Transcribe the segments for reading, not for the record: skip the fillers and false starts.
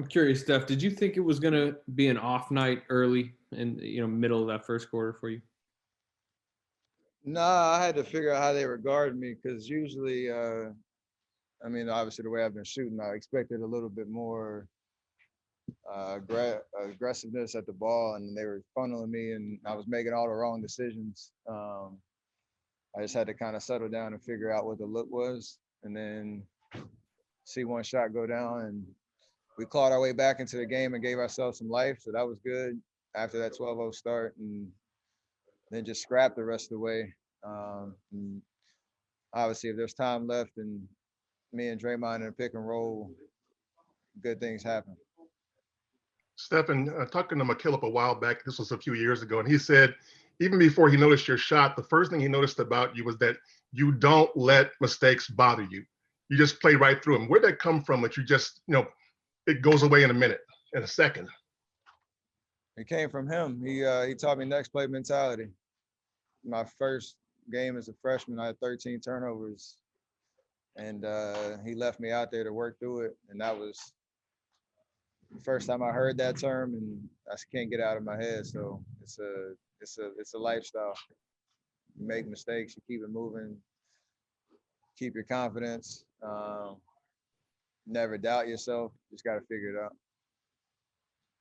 I'm curious, Steph, did you think it was going to be an off night early in, middle of that first quarter for you? Nah, I had to figure out how they regard me because usually, obviously the way I've been shooting, I expected a little bit more aggressiveness at the ball, and they were funneling me, and I was making all the wrong decisions. I just had to kind of settle down and figure out what the look was, and then see one shot go down, and we clawed our way back into the game and gave ourselves some life, so that was good after that 12-0 start, and then just scrapped the rest of the way. And obviously, if there's time left and me and Draymond in a pick and roll, good things happen. Stephen, talking to McKillop a while back, this was a few years ago, and he said, even before he noticed your shot, the first thing he noticed about you was that you don't let mistakes bother you. You just play right through them. Where'd that come from that you just, it goes away in a second? It came from him. He taught me next play mentality. My first game as a freshman, I had 13 turnovers, and he left me out there to work through it, and that was the first time I heard that term, and I can't get it out of my head. So it's a lifestyle. You make mistakes, you keep it moving, keep your confidence. Never doubt yourself. Just got to figure it out.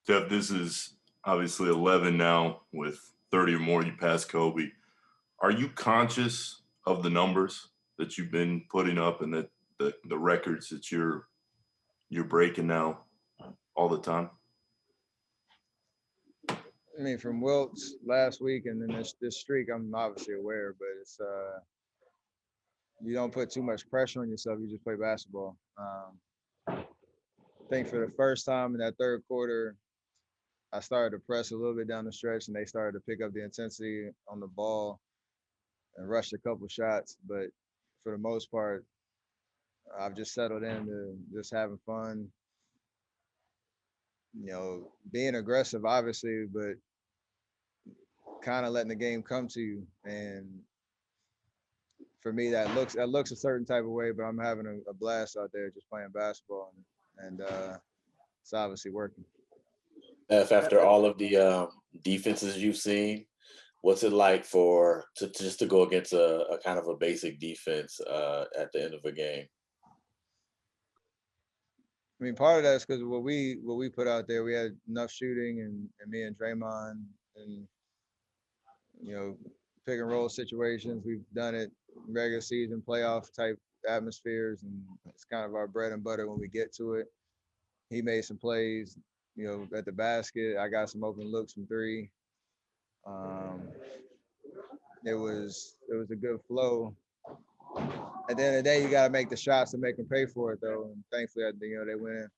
Seth, this is obviously 11 now with 30 or more. You passed Kobe. Are you conscious of the numbers that you've been putting up and that the records that you're breaking now all the time? I mean, from Wilt's last week and then this streak, I'm obviously aware, but it's you don't put too much pressure on yourself. You just play basketball. I think for the first time in that third quarter, I started to press a little bit down the stretch, and they started to pick up the intensity on the ball and rushed a couple shots. But for the most part, I've just settled into just having fun, being aggressive, obviously, but kind of letting the game come to you. And for me, that looks a certain type of way, but I'm having a blast out there just playing basketball, and it's obviously working. After all of the defenses you've seen, what's it like to go against a kind of a basic defense at the end of a game? I mean, part of that is because what we put out there, we had enough shooting, and me and Draymond, and pick and roll situations. We've done it regular season, playoff type atmospheres, and it's kind of our bread and butter when we get to it. He made some plays, at the basket. I got some open looks from three. It was a good flow. At the end of the day, you got to make the shots to make them pay for it, though. And thankfully, they win.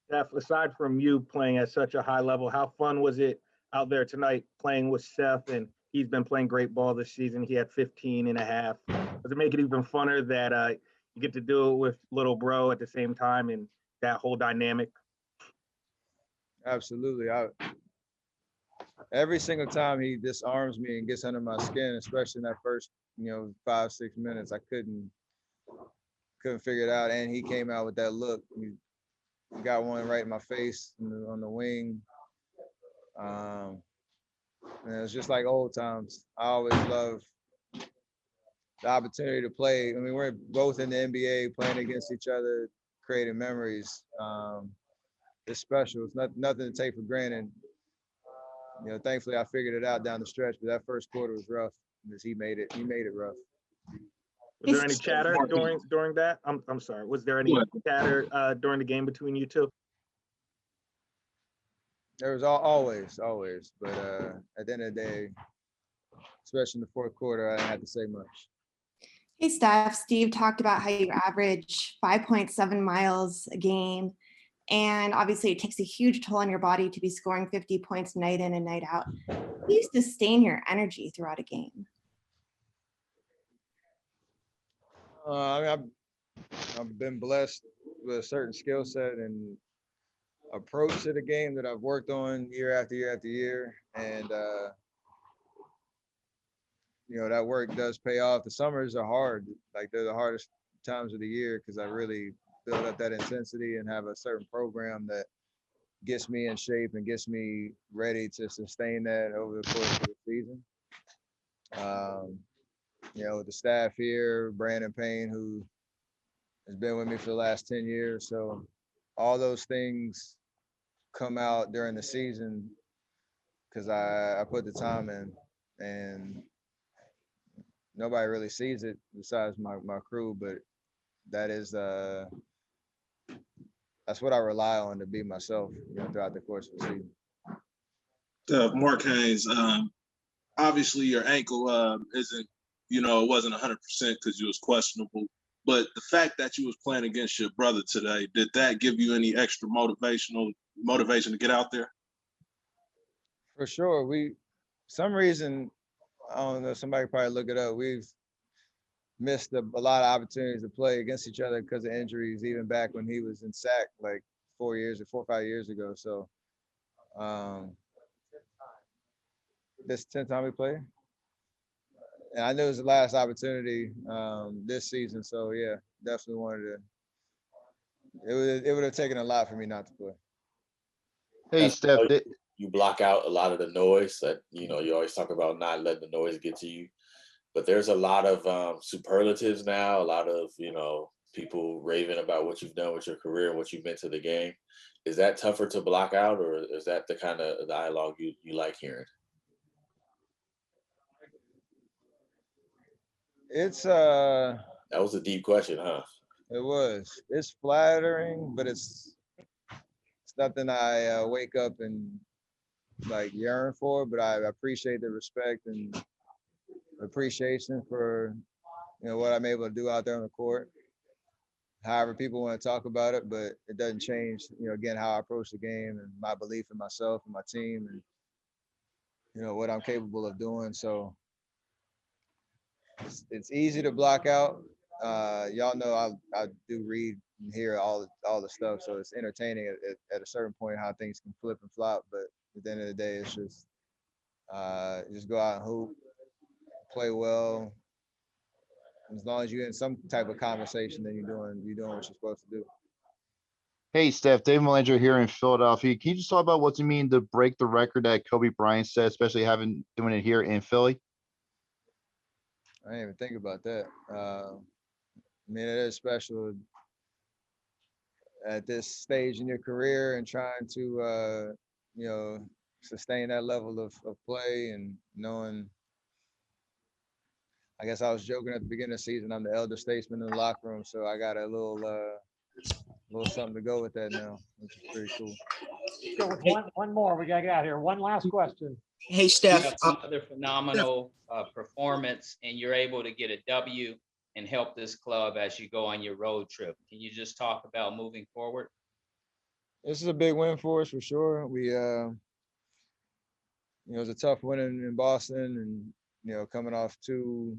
Steph, aside from you playing at such a high level, how fun was it out there tonight playing with Seth? And he's been playing great ball this season. He had 15 and a half. Does it make it even funner that you get to do it with little bro at the same time and that whole dynamic? Absolutely. Every single time he disarms me and gets under my skin, especially in that first 5-6 minutes, I couldn't figure it out. And he came out with that look. He got one right in my face on the wing. And it's just like old times. I always love the opportunity to play. I mean, we're both in the NBA, playing against each other, creating memories. It's special. It's nothing to take for granted. Thankfully I figured it out down the stretch, but that first quarter was rough because he made it rough. Was there any chatter during that? I'm sorry. Was there any chatter during the game between you two? There was always, but at the end of the day, especially in the fourth quarter, I didn't have to say much. Hey, Steph. Steve talked about how you average 5.7 miles a game. And obviously it takes a huge toll on your body to be scoring 50 points night in and night out. How do you sustain your energy throughout a game? I've been blessed with a certain skill set and approach to the game that I've worked on year after year after year. And, that work does pay off. The summers are hard. Like, they're the hardest times of the year because I really build up that intensity and have a certain program that gets me in shape and gets me ready to sustain that over the course of the season. With the staff here, Brandon Payne, who has been with me for the last 10 years. So all those things come out during the season because I put the time in, and nobody really sees it besides my crew, but that is that's what I rely on to be myself, throughout the course of the season. Mark Haynes, obviously your ankle isn't, it wasn't 100% because you was questionable. But the fact that you was playing against your brother today, did that give you any extra motivation to get out there? For sure. Some reason, I don't know, somebody probably look it up. We've missed a lot of opportunities to play against each other because of injuries, even back when he was in SAC like 4 or 5 years ago. So this 10th time we played. And I knew it was the last opportunity this season. So yeah, definitely wanted to. It would have taken a lot for me not to play. Hey, Steph. You block out a lot of the noise that, you always talk about not letting the noise get to you. But there's a lot of superlatives now, a lot of, people raving about what you've done with your career and what you've meant to the game. Is that tougher to block out, or is that the kind of dialogue you like hearing? That was a deep question, huh? It was. It's flattering, but it's nothing I wake up and like yearn for, but I appreciate the respect and appreciation for what I'm able to do out there on the court. However people want to talk about it, but it doesn't change, again, how I approach the game and my belief in myself and my team and what I'm capable of doing. So it's easy to block out. Y'all know I do read and hear all the stuff, so it's entertaining at a certain point how things can flip and flop. But at the end of the day, it's just go out and hoop, play well. As long as you're in some type of conversation, then you're doing what you're supposed to do. Hey, Steph, Dave Melanger here in Philadelphia. Can you just talk about what you mean to break the record that Kobe Bryant set, especially doing it here in Philly? I didn't even think about that. It is special at this stage in your career and trying to, sustain that level of play and knowing. I guess I was joking at the beginning of the season. I'm the elder statesman in the locker room, so I got a little something to go with that now, which is pretty cool. Go with one more. We got to get out of here. One last question. Hey, Steph. Another phenomenal performance, and you're able to get a W and help this club as you go on your road trip. Can you just talk about moving forward? This is a big win for us for sure. We, it was a tough win in Boston, and coming off 2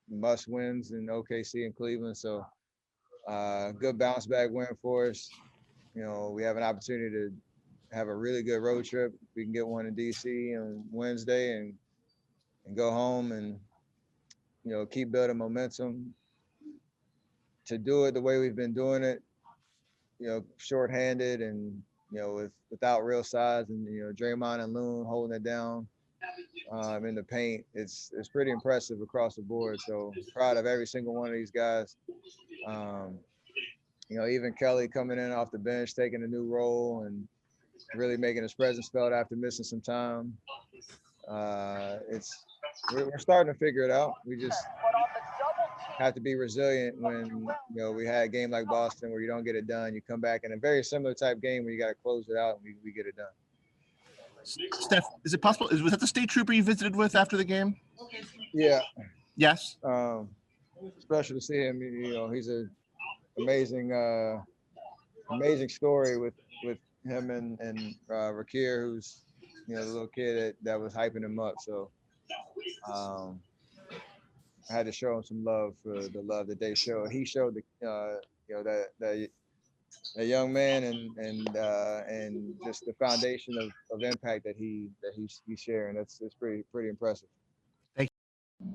must wins in OKC and Cleveland. So good bounce back win for us. We have an opportunity to have a really good road trip. We can get one in DC on Wednesday and go home and, keep building momentum. To do it the way we've been doing it, shorthanded and, without real size and, Draymond and Loon holding it down in the paint, it's pretty impressive across the board. So proud of every single one of these guys. Even Kelly coming in off the bench, taking a new role and really making his presence felt after missing some time. We're starting to figure it out. We just have to be resilient when, we had a game like Boston where you don't get it done. You come back in a very similar type game where you got to close it out and we get it done. Steph, is it possible? Was that the state trooper you visited with after the game? Yeah. Yes. Special to see him. He's an amazing story with him and Rakir, who's the little kid that was hyping him up. So I had to show him some love for the love that they showed. He showed that young man and just the foundation of impact that he's sharing. It's pretty impressive. Thank you.